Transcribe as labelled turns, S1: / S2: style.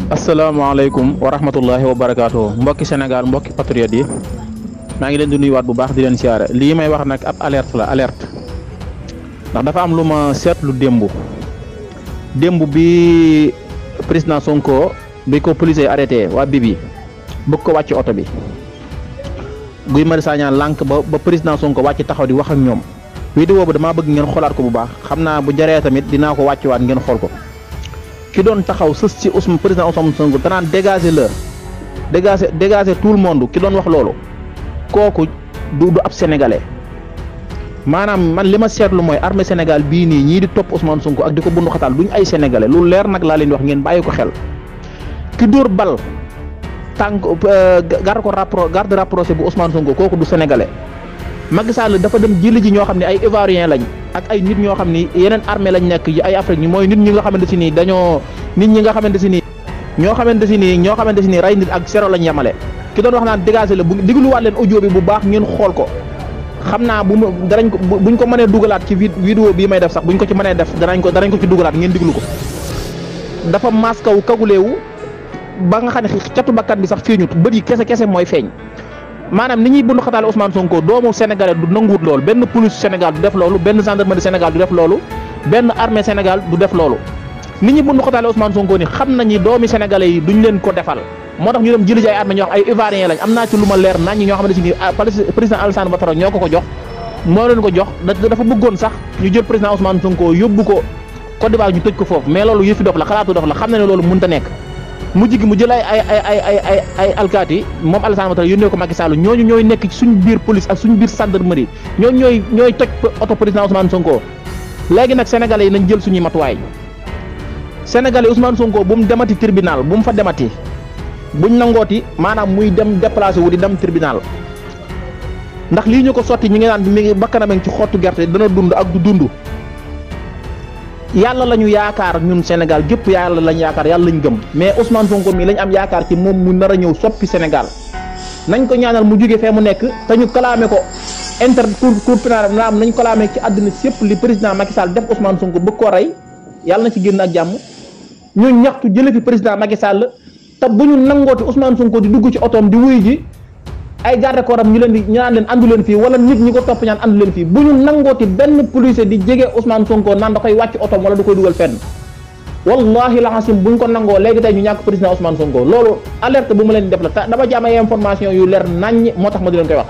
S1: asalaamaaleykum wa rahmatullahi wa barakaatu mbokki Sénégal mbokki patriote yi maa ngi leen di nuyuwaat bu baax di leen siyaare lii may wax nag ab alerte la alerte ndax dafa am lu ma seetlu démb bi président Sonko bi ko police yi arrêté waa Bibi bëgg ko wàcc oto bi Guy Marius Sagna lànk ba président Sonko wàcc taxaw di wax ak ñoom vidéo ba damaa bëgg ngeen xoolaat ko bu baax xam naa bu jaree tamit dinaa ko wàccewaat ngeen xool ko. ki doon taxaw sës ci président Ousmane Sonko danaan dégager tout le monde ki doon wax loolu kooku du ab sénégalais maanaam man li ma seetlu mooy armée Sénégal bii nii ñii di topp Ousmane Sonko ak di ko bundu xataal duñ ay sénégalais lu leer nag laa leen wax ngeen bàyyi ko xel ki dóor bal tànk garde rapproché bu Ousmane Sonko kooku du sénégalais Macky Sall dafa dem jëli ji ñoo xam ne ay ivoirien lañ ak ay nit ñoo xam ni yeneen armée lañ nekk yi ay Afrique ñi mooy nit ñi nga xamante si nii ñoo xamante si nii rey nit ak zéro lañ yemale ki doon wax naan dégagé la bu dégluwaat leen audio bi bu baax ngeen xool ko xam naa buñ ko mënee dugalaat ci vidéo bii may def sax buñ ko ci mënee def danañ ko ci dugalaat ngeen diglu ko dafa maskaw kaguleewu ba nga xam ne catu bakkan bi sax feeñut bët yi kese mooy feeñ maanaam ni ñuy bundu xataale Ousmane Sonko doomu Sénégalais du nanguwut loolu benn police Sénégal du def loolu benn gendarmerie Sénégal du def loolu benn armée Sénégal du def loolu nit ñi bundu xataale Ousmane Sonko ni xam nañu doomi Sénégalais yi duñ leen ko defal moo tax ñu dem jëli ji ay armée ñoo wax ay ivoirien lañ am naa ci lu ma leer nañ ñi ñoo xamante ni président Alassane Ouattara ñoo ko jox moo leen ko jox dafa bëggoon sax ñu jël président Ousmane Sonko yóbbu ko Côte d'Ivoire ñu tëj ko foofu mais loolu yëfi dof la xalaatu dof la xam na ne loolu mënta nekk mujj gi mu jël ay alkaati moom Alassane Ouattara yónnee ko Macky Sall ñooñu ñooy nekk ci suñu biir police ak suñu biir gendarmerie ñooñu ñooy toj oto président Ousmane Sonko léegi nag sénégalais yi nañ jël suñuy matuwaay sénégalais Ousmane Sonko bu mu demati tribunal bu mu fa demati buñ nangooti maanaam muy dem déplacé wu di dem tribunal ndax lii ñu ko sotti ñi ngi naan mi ngi bakkanam ci xottu gerte dana dund ak du dund yàlla la ñu yaakaar ñun Sénégal gépp yàlla lañ yaakaar yàlla lañ gëm mais Ousmane Sonko mii lañ am yaakaar ci moom mu nar a ñëw soppi Sénégal nañ ko ñaanal mu jóge fee mu nekk te ñu kalaame ko cour pénal naam nañ kalaame ci àdduna si yëpp li président Macky Sall def Ousmane Sonko bëgg ko rey yàlla na ci génn ak jàmm ñu ñaxtu jële fi président Macky Sall te bu ñu nangooti Ousmane Sonko di dugg ci otoom di wuy ji ay garde corps am ñu naan leen andu leen fii wala nit ñi ko topp ñaan andu leen fii bu ñu nangooti benn policier di jege Ousmane Sonko naan da koy wàcc otoom wala da koy dugal fenn wallahi laxasim buñ ko nangoo léegi tey ñu ñàkk président Ousmane Sonko loolu alerte bu ma leen def la te dama ci am ay information yu leer naññ moo tax ma di leen koy wax